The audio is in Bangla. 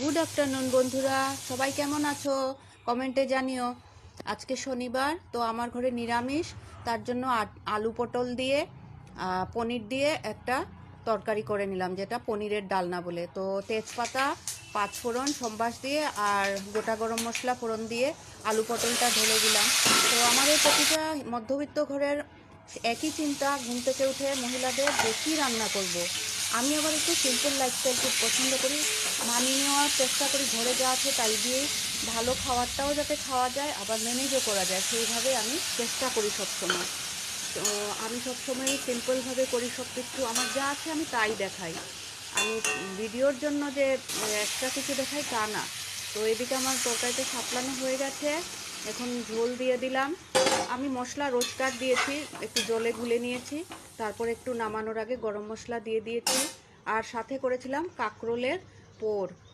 গুড আফটারনুন বন্ধুরা, সবাই কেমন আছো? কমেন্টে জানিও। আজকে শনিবার, তো আমার ঘরে নিরামিষ। তার জন্য আলু পটল দিয়ে পনির দিয়ে একটা তরকারি করে নিলাম, যেটা পনিরের ডালনা বলে। তো তেজপাতা, পাঁচফোড়ন, সম্বাস দিয়ে আর গোটা গরম মশলা ফোড়ন দিয়ে আলু পটলটা ঢেলে দিলাম। তো আমাদের প্রতিটা মধ্যবিত্ত ঘরের একই চিন্তা, ঘুম থেকে উঠে মহিলাদের যে কী রান্না করব। আমি আবার একটু সিম্পল লাইফস্টাইল খুব পছন্দ করি, মানিয়ে নেওয়ার চেষ্টা করি। ঘরে যা আছে তাই দিয়েই ভালো খাবারটাও যাতে খাওয়া যায়, আবার ম্যানেজও করা যায়, সেইভাবে আমি চেষ্টা করি সবসময়। তো আমি সবসময় সিম্পলভাবে করি সব কিছু, আমার যা আছে আমি তাই দেখাই। আমি ভিডিওর জন্য যে এক্সট্রা কিছু দেখাই তা না। তো এদিকে আমার তরকারিটা সাপলানো হয়ে গেছে, এখন ঝোল দিয়ে দিলাম। আমি মশলা রোজকার দিয়েছি, একটু জলে গুলে নিয়েছি, তারপর একটু নামানোর আগে গরম মশলা দিয়ে দিয়েছি। আর সাথে করেছিলাম কাঁকরোলের পোড়।